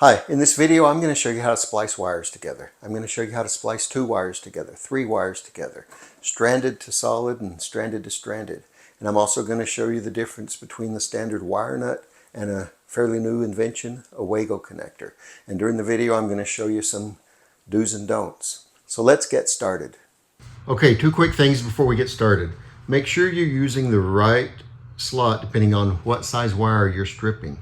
Hi, in this video I'm going to show you how to splice wires together. I'm going to show you how to splice 2 wires together, 3 wires together, stranded to solid and stranded to stranded. And I'm also going to show you the difference between the standard wire nut and a fairly new invention, a Wago connector. And during the video I'm going to show you some do's and don'ts. So let's get started. Okay, 2 quick things before we get started. Make sure you're using the right slot depending on what size wire you're stripping.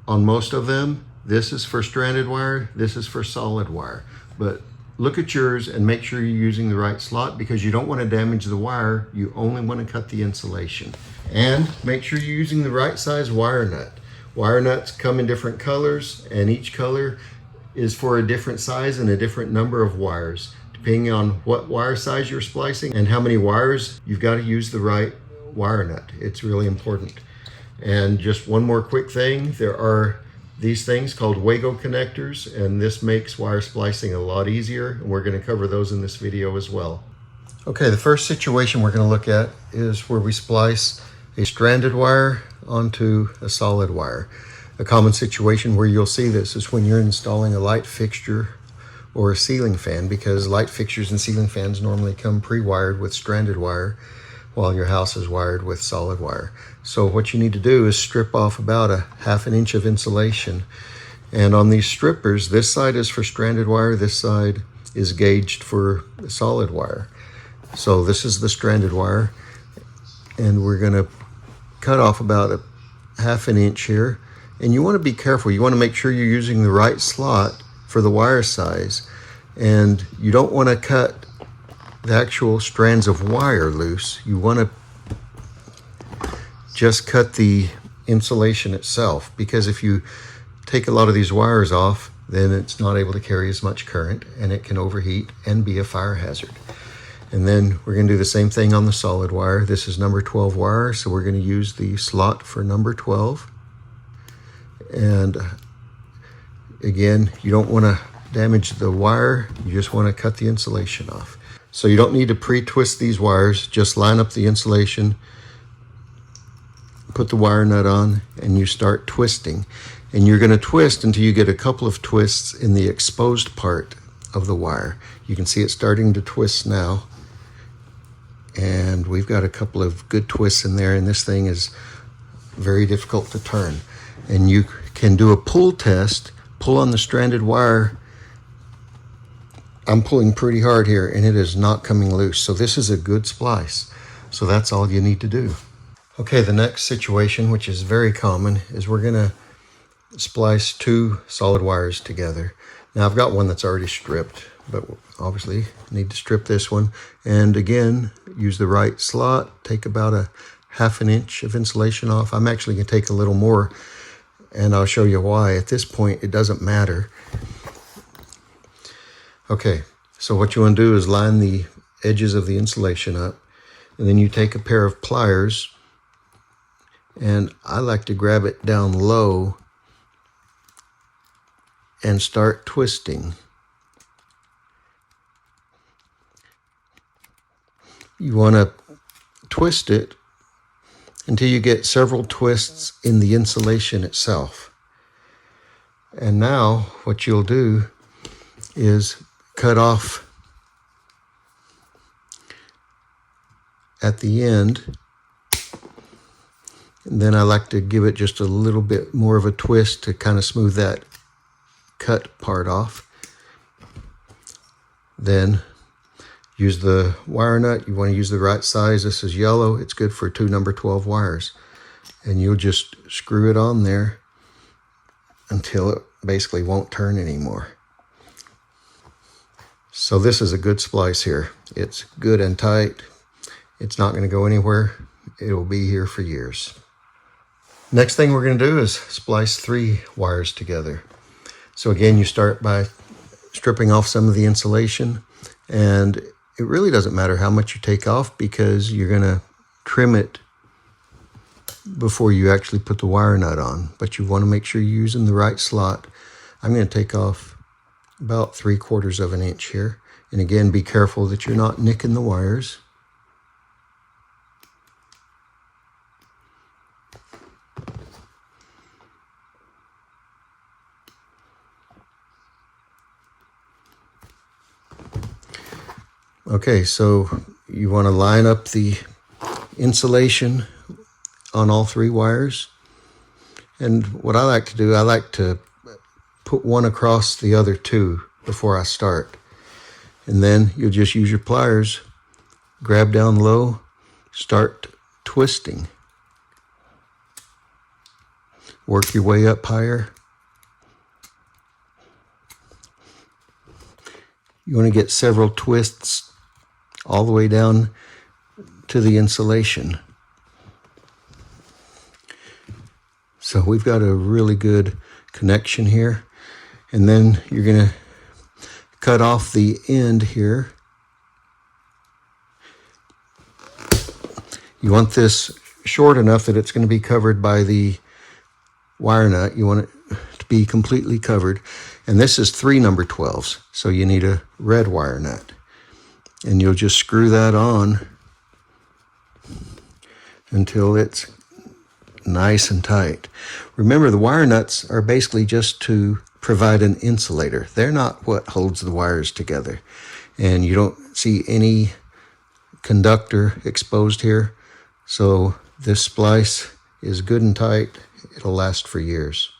On most of them, this is for stranded wire, this is for solid wire. But look at yours and make sure you're using the right slot because you don't want to damage the wire, you only want to cut the insulation. And make sure you're using the right size wire nut. Wire nuts come in different colors and each color is for a different size and a different number of wires. Depending on what wire size you're splicing and how many wires, you've got to use the right wire nut. It's really important. And just one more quick thing, there are these things called Wago connectors, and this makes wire splicing a lot easier, and we're going to cover those in this video as well. Okay, the first situation we're going to look at is where we splice a stranded wire onto a solid wire. A common situation where you'll see this is when you're installing a light fixture or a ceiling fan, because light fixtures and ceiling fans normally come pre-wired with stranded wire while your house is wired with solid wire. So what you need to do is strip off about a 1/2 inch of insulation. And on these strippers, this side is for stranded wire, this side is gauged for solid wire. So this is the stranded wire, and we're gonna cut off about a 1/2 inch here. And you wanna be careful, you wanna make sure you're using the right slot for the wire size. And you don't wanna cut the actual strands of wire loose. You want to just cut the insulation itself, because if you take a lot of these wires off, then it's not able to carry as much current and it can overheat and be a fire hazard. And then we're going to do the same thing on the solid wire. This is number 12 wire, so we're going to use the slot for number 12. And again, you don't want to damage the wire, you just want to cut the insulation off. So you don't need to pre-twist these wires, just line up the insulation, put the wire nut on, and you start twisting. And you're going to twist until you get a couple of twists in the exposed part of the wire. You can see it starting to twist now. And we've got a couple of good twists in there, and this thing is very difficult to turn. And you can do a pull test, pull on the stranded wire. I'm pulling pretty hard here and it is not coming loose. So this is a good splice. So that's all you need to do. Okay, the next situation, which is very common, is we're gonna splice 2 solid wires together. Now I've got one that's already stripped, but obviously need to strip this one. And again, use the right slot, take about a 1/2 inch of insulation off. I'm actually gonna take a little more, and I'll show you why. At this point, it doesn't matter. Okay, so what you want to do is line the edges of the insulation up, and then you take a pair of pliers, and I like to grab it down low and start twisting. You want to twist it until you get several twists in the insulation itself. And now what you'll do is cut off at the end, and then I like to give it just a little bit more of a twist to kind of smooth that cut part off. Then use the wire nut. You want to use the right size. This is yellow. It's good for 2 number 12 wires, and you'll just screw it on there until it basically won't turn anymore. So this is a good splice here. It's good and tight. It's not going to go anywhere. It will be here for years. Next thing we're going to do is splice 3 wires together. So again, you start by stripping off some of the insulation, and it really doesn't matter how much you take off because you're going to trim it before you actually put the wire nut on. But you want to make sure you're using the right slot. I'm going to take off about 3/4 of an inch here. And again, be careful that you're not nicking the wires. Okay, so you want to line up the insulation on all 3 wires. And what I like to do, I like to put one across the other 2 before I start. And then you'll just use your pliers, grab down low, start twisting. Work your way up higher. You want to get several twists all the way down to the insulation. So we've got a really good connection here. And then you're going to cut off the end here. You want this short enough that it's going to be covered by the wire nut. You want it to be completely covered. And this is 3 number 12s, so you need a red wire nut. And you'll just screw that on until it's nice and tight. Remember, the wire nuts are basically just to provide an insulator. They're not what holds the wires together. And you don't see any conductor exposed here. So this splice is good and tight. It'll last for years.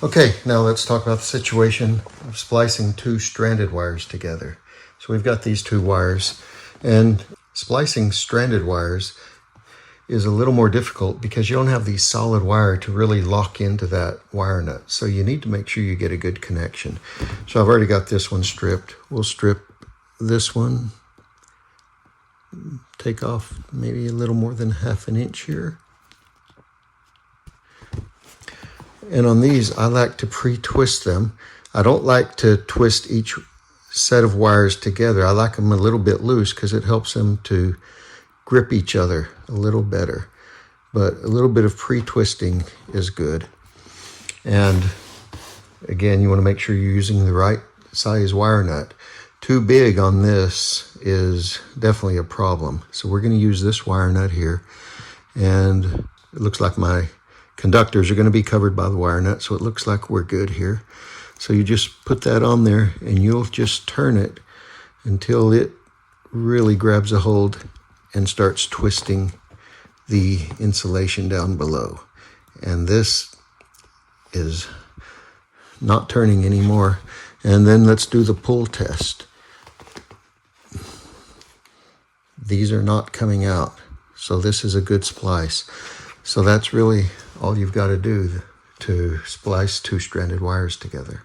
Okay, now let's talk about the situation of splicing 2 stranded wires together. So we've got these 2 wires, and splicing stranded wires is a little more difficult because you don't have the solid wire to really lock into that wire nut. So you need to make sure you get a good connection. So I've already got this one stripped. We'll strip this one, take off maybe a little more than ½ an inch here. And on these, I like to pre-twist them. I don't like to twist each set of wires together. I like them a little bit loose because it helps them to grip each other a little better. But a little bit of pre-twisting is good. And again, you want to make sure you're using the right size wire nut. Too big on this is definitely a problem. So we're going to use this wire nut here. And it looks like my conductors are going to be covered by the wire nut, so it looks like we're good here. So you just put that on there and you'll just turn it until it really grabs a hold and starts twisting the insulation down below. And this is not turning anymore. And then let's do the pull test. These are not coming out, so this is a good splice. So that's really all you've got to do to splice 2 stranded wires together.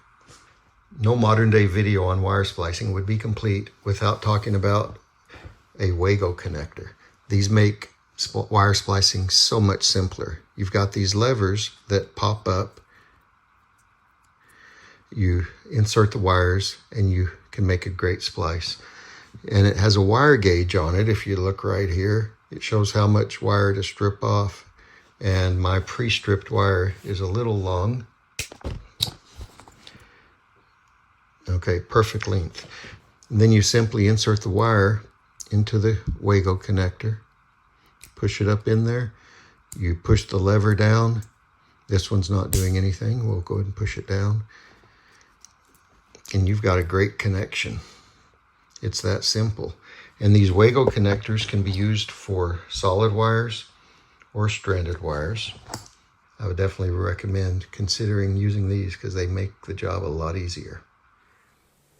No modern day video on wire splicing would be complete without talking about a Wago connector. These make wire splicing so much simpler. You've got these levers that pop up. You insert the wires and you can make a great splice. And it has a wire gauge on it. If you look right here, it shows how much wire to strip off. And my pre-stripped wire is a little long. Okay, perfect length. And then you simply insert the wire into the Wago connector. Push it up in there. You push the lever down. This one's not doing anything. We'll go ahead and push it down. And you've got a great connection. It's that simple. And these Wago connectors can be used for solid wires or stranded wires. I would definitely recommend considering using these because they make the job a lot easier.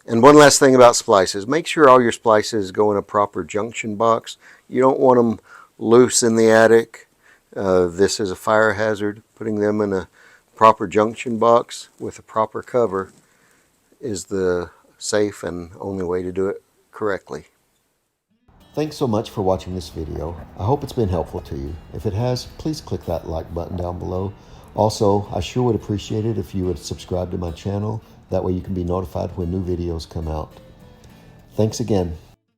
And one last thing about splices, make sure all your splices go in a proper junction box. You don't want them loose in the attic. This is a fire hazard. Putting them in a proper junction box with a proper cover is the safe and only way to do it correctly. Thanks so much for watching this video. I hope it's been helpful to you. If it has, please click that like button down below. Also, I sure would appreciate it if you would subscribe to my channel. That way you can be notified when new videos come out. Thanks again.